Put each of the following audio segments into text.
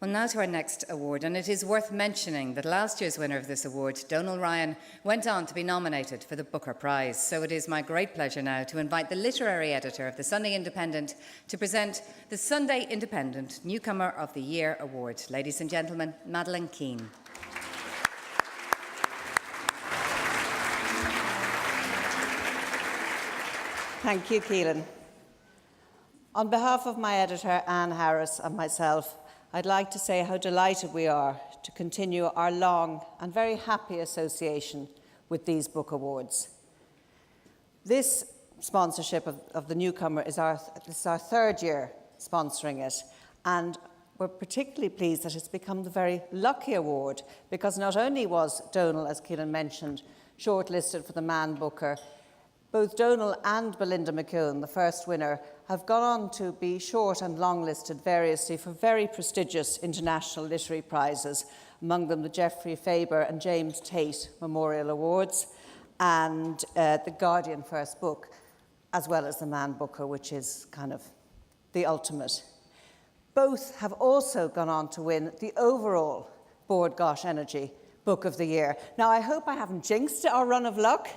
Well, now to our next award, and it is worth mentioning that last year's winner of this award, Donal Ryan, went on to be nominated for the Booker Prize. So it is my great pleasure now to invite the literary editor of the Sunday Independent to present the Sunday Independent Newcomer of the Year Award. Ladies and gentlemen, Madeleine Keane. Thank you, Keelan. On behalf of my editor, Anne Harris, and myself, I'd like to say how delighted we are to continue our long and very happy association with these book awards. This sponsorship of the Newcomer is our third year sponsoring it, and we're particularly pleased that it's become the very lucky award, because not only was Donal, as Keelan mentioned, shortlisted for the Man Booker, both Donal and Belinda McKeown, the first winner, have gone on to be short and long-listed variously for very prestigious international literary prizes, among them the Geoffrey Faber and James Tate Memorial Awards and the Guardian First Book, as well as the Man Booker, which is kind of the ultimate. Both have also gone on to win the overall Bord Gáis Energy Book of the Year. Now, I hope I haven't jinxed our run of luck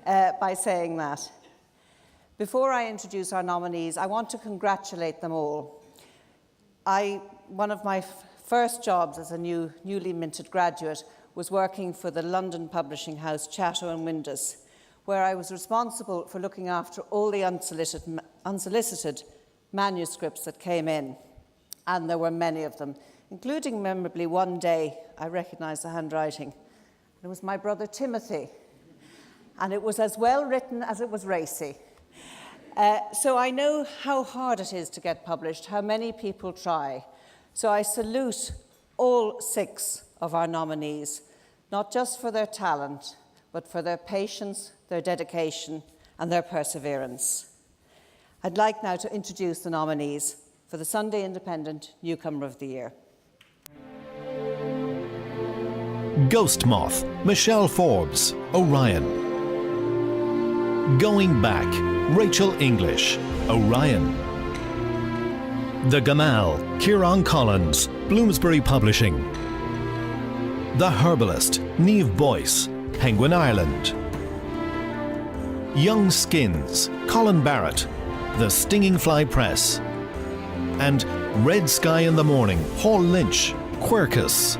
by saying that. Before I introduce our nominees, I want to congratulate them all. One of my first jobs as a newly minted graduate was working for the London publishing house Chatto and Windus, where I was responsible for looking after all the unsolicited manuscripts that came in, and there were many of them, including memorably one day I recognised the handwriting. It was my brother Timothy, and it was as well written as it was racy. So I know how hard it is to get published, how many people try. So I salute all 6 of our nominees, not just for their talent, but for their patience, their dedication, and their perseverance. I'd like now to introduce the nominees for the Sunday Independent Newcomer of the Year. Ghost Moth, Michelle Forbes, Orion. Going Back, Rachel English, Orion. The Gamal, Kieran Collins, Bloomsbury Publishing. The Herbalist, Niamh Boyce, Penguin Ireland. Young Skins, Colin Barrett, The Stinging Fly Press. And Red Sky in the Morning, Paul Lynch, Quercus.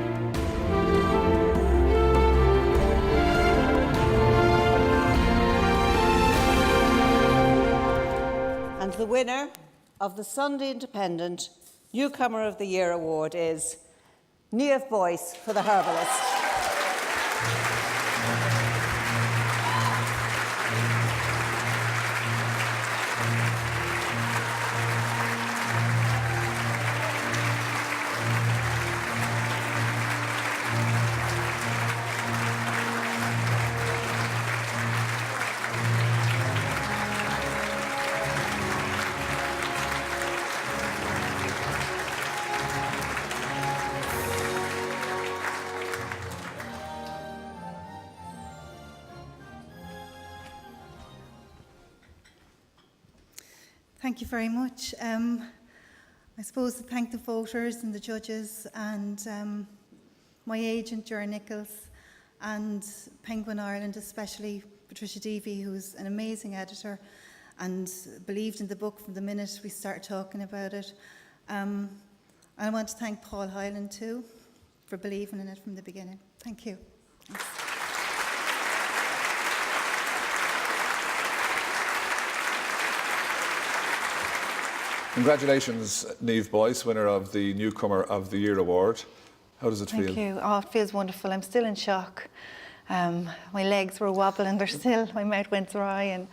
The winner of the Sunday Independent Newcomer of the Year Award is Niamh Boyce for The Herbalist. Thank you very much. I suppose to thank the voters and the judges and my agent, Ger Nichols, and Penguin Ireland, especially Patricia Deavy, who's an amazing editor and believed in the book from the minute we started talking about it. And I want to thank Paul Hyland too for believing in it from the beginning. Thank you. Thanks. Congratulations, Niamh Boyce, winner of the Newcomer of the Year Award. How does it feel? Thank you. Oh, it feels wonderful. I'm still in shock. My legs were wobbling. My mouth went dry, and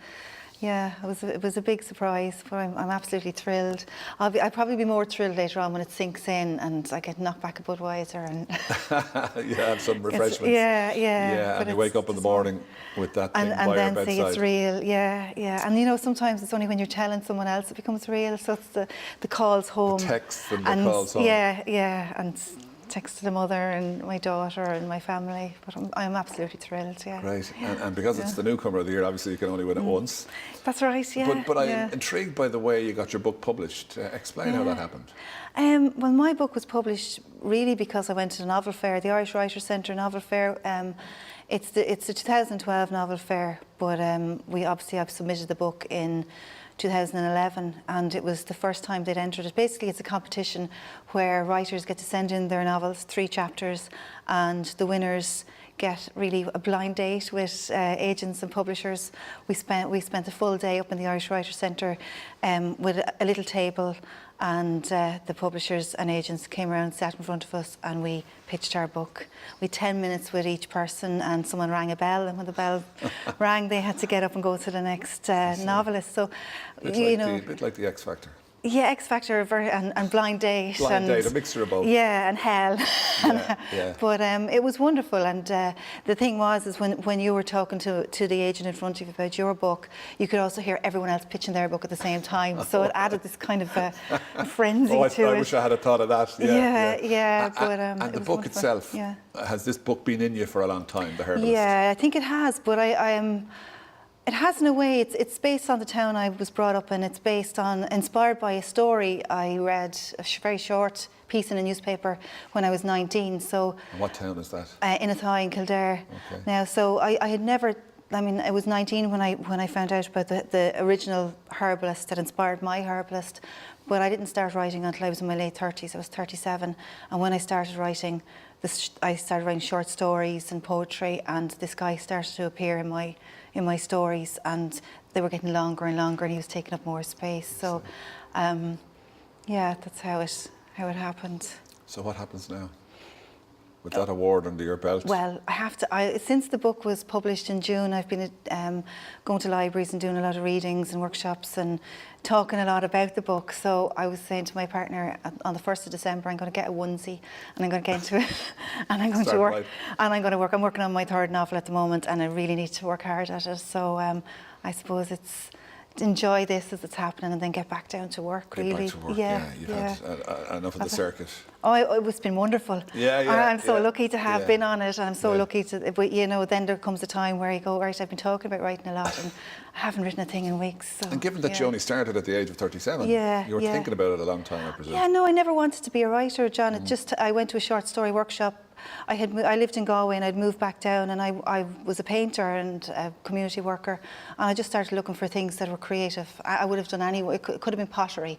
yeah, it was a big surprise. But I'm absolutely thrilled. I'll probably be more thrilled later on when it sinks in and I get knocked back a Budweiser and you have some refreshments. Yeah. And you wake up in the morning with that thing by and then your bedside. see it's real. Yeah. And you know, sometimes it's only when you're telling someone else it becomes real. So it's the calls home. The texts and the calls home. Yeah. And texted the mother and my daughter and my family, but I'm absolutely thrilled, yeah. Great. And because it's the Newcomer of the Year, obviously you can only win it once. That's right, yeah. But I'm yeah. intrigued by the way you got your book published. Explain how that happened. Well, my book was published really because I went to the novel fair, the Irish Writers' Centre novel fair. It's the 2012 novel fair, but I've submitted the book in 2011, and it was the first time they'd entered it. Basically, it's a competition where writers get to send in their novels, 3 chapters, and the winners get really a blind date with agents and publishers. We spent a full day up in the Irish Writers' Centre with a little table, and the publishers and agents came around, sat in front of us, and we pitched our book. We had 10 minutes with each person, and someone rang a bell, and when the bell rang, they had to get up and go to the next novelist. So, A bit like the X Factor. Yeah, X Factor and Blind Date. Blind Date, a mixture of both. Yeah, and Hell. Yeah. But it was wonderful, and the thing was when you were talking to the agent in front of you about your book, you could also hear everyone else pitching their book at the same time. So it added this kind of frenzy to it. I wish I had thought of that. Yeah. But and the it was book wonderful. itself, Yeah. has this book been in you for a long time, The Herbalist? Yeah, I think it has, but it has in a way. It's based on the town I was brought up in. It's inspired by a story I read, a very short piece in a newspaper when I was 19. So. And what town is that? In Athy in Kildare. Okay. Now, so I had never. I mean, I was 19 when I found out about the original herbalist that inspired my herbalist, but I didn't start writing until I was in my late 30s. I was 37, and when I started writing, I started writing short stories and poetry, and this guy started to appear in my stories, and they were getting longer and longer, and he was taking up more space. So, that's how it happened. So what happens now? With that award under your belt? Well, since the book was published in June, I've been going to libraries and doing a lot of readings and workshops and talking a lot about the book. So I was saying to my partner, on the 1st of December, I'm going to get a onesie and I'm going to get into it and I'm going to work. Right. And I'm going to work. I'm working on my 3rd novel at the moment, and I really need to work hard at it. So I suppose it's enjoy this as it's happening and then get back down to work, Get really. back to work, You've had enough of the circuit. It's been wonderful. I'm so lucky to have been on it, and I'm so lucky to, but then there comes a time where you go, right, I've been talking about writing a lot and I haven't written a thing in weeks. So, and given that you only started at the age of 37, you were thinking about it a long time, I presume. Yeah, no, I never wanted to be a writer, John. I went to a short story workshop. I lived in Galway and I'd moved back down, and I was a painter and a community worker, and I just started looking for things that were creative. I would have done anyway. It could have been pottery,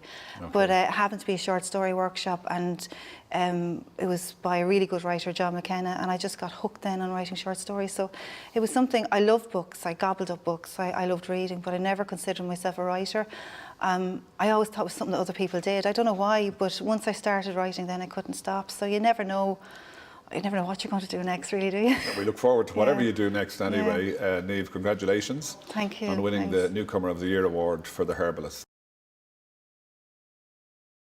but it happened to be a short story workshop, and it was by a really good writer, John McKenna, and I just got hooked then on writing short stories. So it was something, I loved books, I gobbled up books, I loved reading, but I never considered myself a writer. I always thought it was something that other people did. I don't know why, but once I started writing, then I couldn't stop. So you never know what you're going to do next, really, do you? We look forward to whatever you do next anyway. Niamh, congratulations. Thank you. On winning the Newcomer of the Year award for The Herbalist.